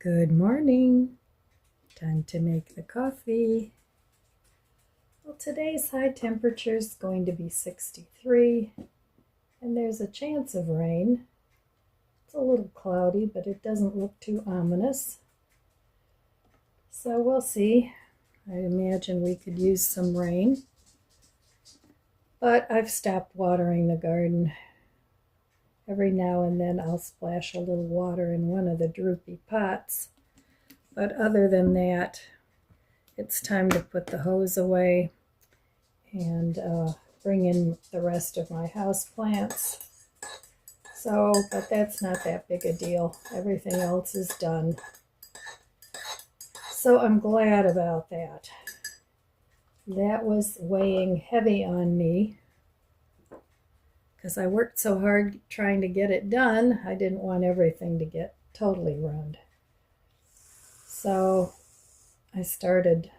Good morning. Time to make the coffee. Well, today's high temperature is going to be 63, and there's a chance of rain. It's a little cloudy, but it doesn't look too ominous. So we'll see. I imagine we could use some rain. But I've stopped watering the garden. Every now and then I'll splash a little water in one of the droopy pots. But other than that, it's time to put the hose away and bring in the rest of my house plants. But that's not that big a deal. Everything else is done. So I'm glad about that. That was weighing heavy on me because I worked so hard trying to get it done. I didn't want everything to get totally ruined. So I started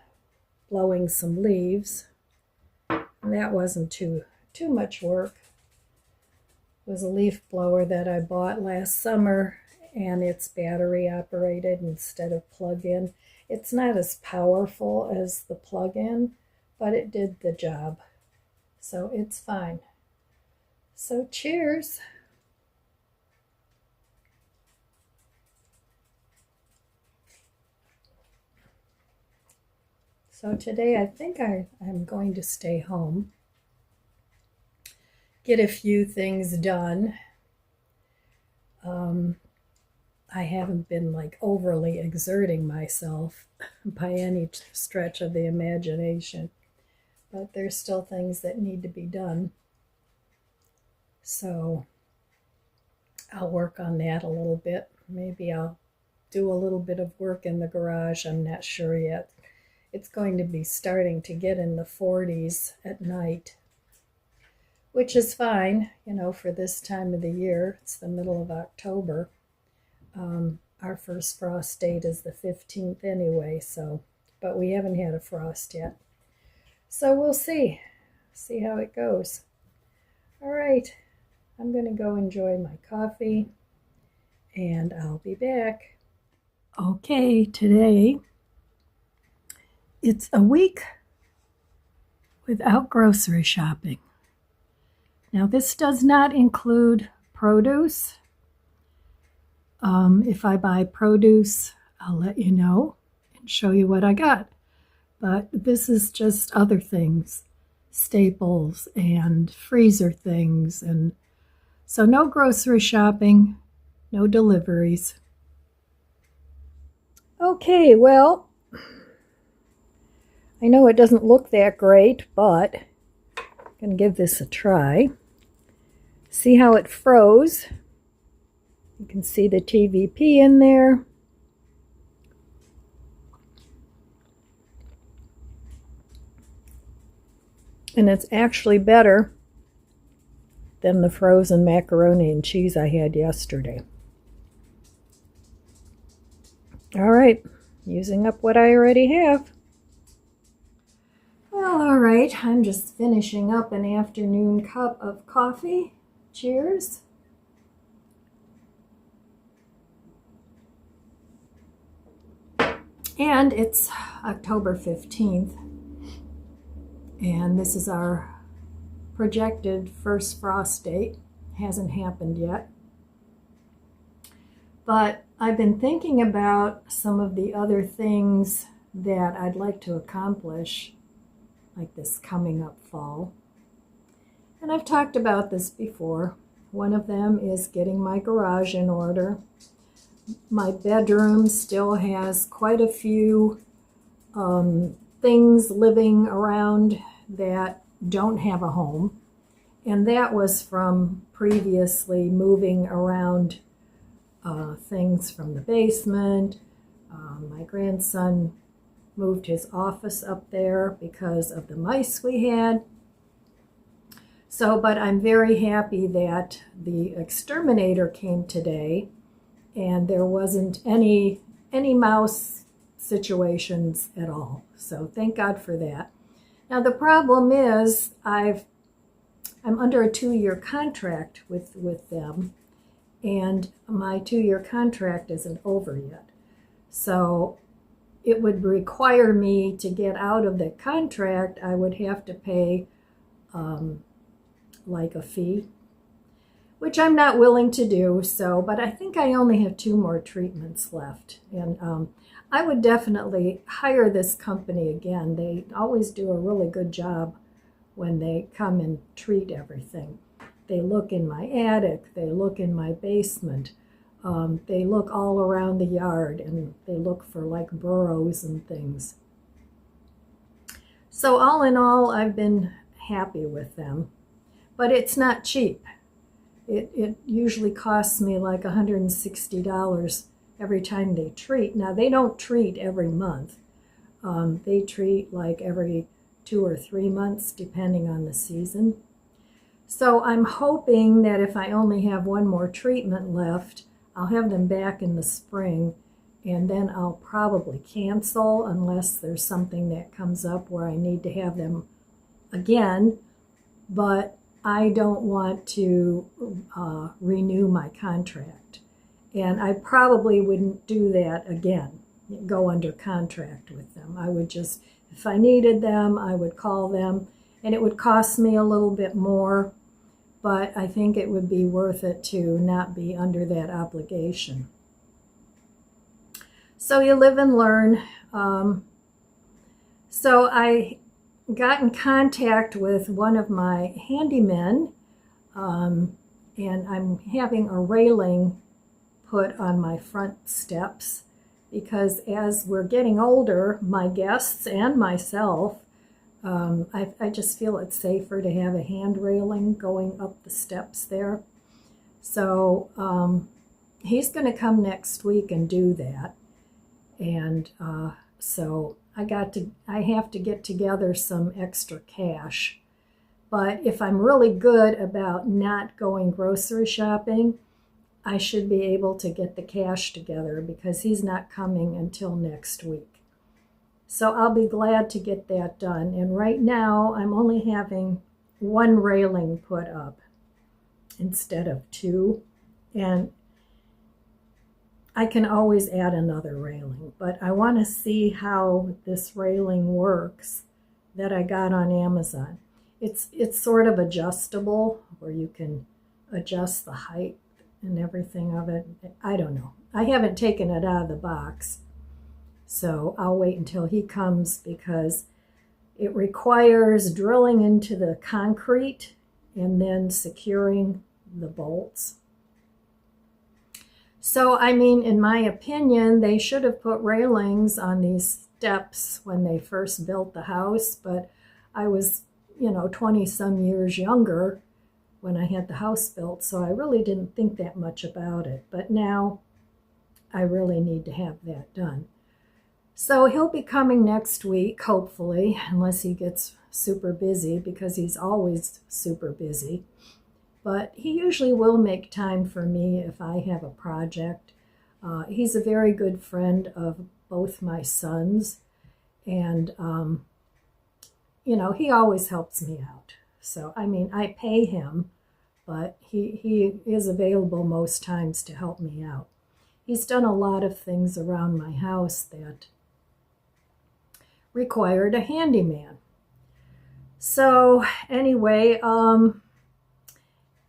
blowing some leaves. And that wasn't too much work. It was a leaf blower that I bought last summer, and it's battery operated instead of plug-in. It's not as powerful as the plug-in, but it did the job. So it's fine. So cheers. So today I think I'm going to stay home, get a few things done. I haven't been like overly exerting myself by any stretch of the imagination, but there's still things that need to be done. So I'll work on that a little bit. Maybe I'll do a little bit of work in the garage. I'm not sure yet. It's going to be starting to get in the 40s at night, which is fine, for this time of the year. It's the middle of October. Our first frost date is the 15th anyway, but we haven't had a frost yet. So we'll see how it goes. All right, I'm going to go enjoy my coffee, and I'll be back. Okay, today it's a week without grocery shopping. Now, this does not include produce. If I buy produce, I'll let you know and show you what I got. But this is just other things, staples and freezer things. And so no grocery shopping, no deliveries. Okay, well, I know it doesn't look that great, but I'm going to give this a try. See how it froze? You can see the TVP in there. And it's actually better than the frozen macaroni and cheese I had yesterday. All right, using up what I already have. Well, all right, I'm just finishing up an afternoon cup of coffee. Cheers. And it's October 15th, and this is our projected first frost date. Hasn't happened yet. But I've been thinking about some of the other things that I'd like to accomplish, like this coming up fall. And I've talked about this before. One of them is getting my garage in order. My bedroom still has quite a few things living around that don't have a home. And that was from previously moving around things from the basement. My grandson moved his office up there because of the mice we had. But I'm very happy that the Exterminator came today, and there wasn't any mouse situations at all. So thank God for that. Now the problem is I'm under a 2-year contract with them, and my 2-year contract isn't over yet. So it would require me to get out of the contract. I would have to pay like a fee, which I'm not willing to do. So, but I think I only have 2 more treatments left. And I would definitely hire this company again. They always do a really good job when they come and treat everything. They look in my attic, they look in my basement, they look all around the yard, and they look for like burrows and things. So all in all, I've been happy with them, but it's not cheap. It usually costs me like $160 every time they treat. Now, they don't treat every month. They treat like every 2 or 3 months, depending on the season. So I'm hoping that if I only have 1 more treatment left, I'll have them back in the spring, and then I'll probably cancel unless there's something that comes up where I need to have them again. But I don't want to renew my contract. And I probably wouldn't do that again, go under contract with them. I would just, if I needed them, I would call them, and it would cost me a little bit more, but I think it would be worth it to not be under that obligation. So you live and learn. So I got in contact with one of my handymen, and I'm having a railing put on my front steps because as we're getting older, my guests and myself, I just feel it's safer to have a hand railing going up the steps there. So he's going to come next week and do that. And so I have to get together some extra cash. But if I'm really good about not going grocery shopping, I should be able to get the cash together because he's not coming until next week. So I'll be glad to get that done. And right now I'm only having 1 railing put up instead of 2. And I can always add another railing, but I want to see how this railing works that I got on Amazon. It's sort of adjustable where you can adjust the height and everything of it. I don't know. I haven't taken it out of the box, so I'll wait until he comes because it requires drilling into the concrete and then securing the bolts. So, I mean, in my opinion, they should have put railings on these steps when they first built the house, but I was, 20 some years younger when I had the house built, so I really didn't think that much about it. But now I really need to have that done. So he'll be coming next week, hopefully, unless he gets super busy, because he's always super busy. But he usually will make time for me if I have a project. He's a very good friend of both my sons, and he always helps me out. So, I mean, I pay him, but he is available most times to help me out. He's done a lot of things around my house that required a handyman. So, anyway,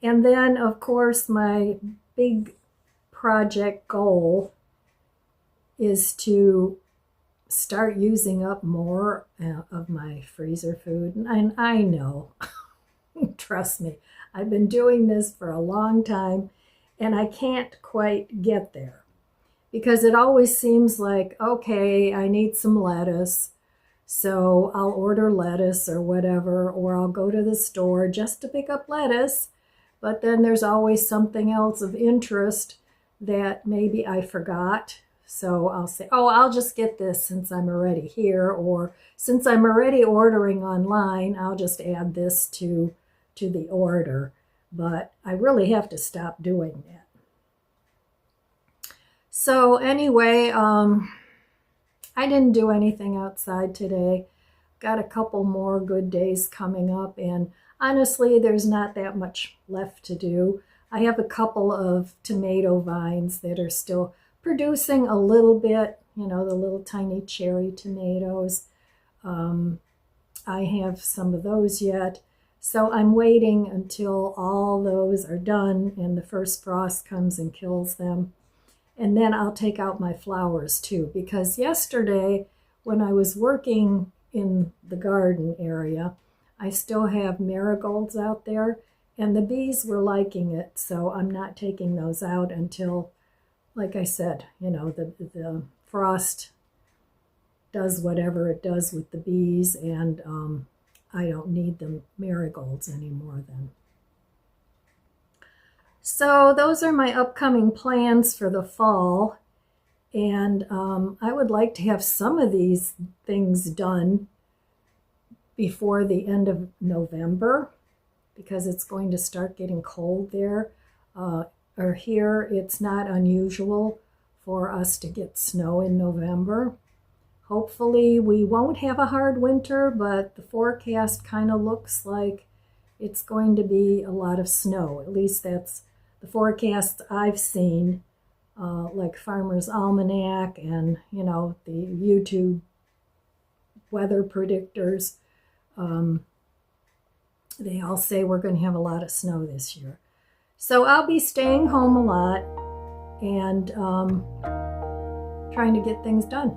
and then, of course, my big project goal is to start using up more of my freezer food. And I know, trust me, I've been doing this for a long time, and I can't quite get there. Because it always seems like, okay, I need some lettuce, so I'll order lettuce or whatever, or I'll go to the store just to pick up lettuce. But then there's always something else of interest that maybe I forgot. So I'll say, oh, I'll just get this since I'm already here, or since I'm already ordering online, I'll just add this to the order. But I really have to stop doing that. So anyway, I didn't do anything outside today. Got a couple more good days coming up, and honestly, there's not that much left to do. I have a couple of tomato vines that are still producing a little bit, you know, the little tiny cherry tomatoes. I have some of those yet. So I'm waiting until all those are done and the first frost comes and kills them. And then I'll take out my flowers too, because yesterday when I was working in the garden area, I still have marigolds out there and the bees were liking it. So I'm not taking those out until, like I said, you know, the frost does whatever it does with the bees, and I don't need the marigolds anymore then. So those are my upcoming plans for the fall, and I would like to have some of these things done before the end of November, because it's going to start getting cold there. Or here, it's not unusual for us to get snow in November. Hopefully we won't have a hard winter, but the forecast kind of looks like it's going to be a lot of snow. At least that's the forecast I've seen, like Farmer's Almanac and, you know, the YouTube weather predictors. They all say we're going to have a lot of snow this year. So I'll be staying home a lot and trying to get things done.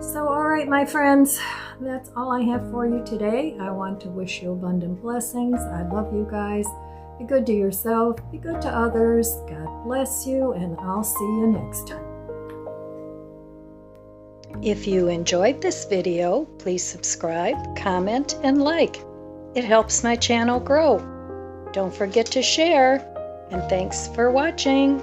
So, all right, my friends, that's all I have for you today. I want to wish you abundant blessings. I love you guys. Be good to yourself. Be good to others. God bless you, and I'll see you next time. If you enjoyed this video, please subscribe, comment, and like. It helps my channel grow. Don't forget to share, and thanks for watching.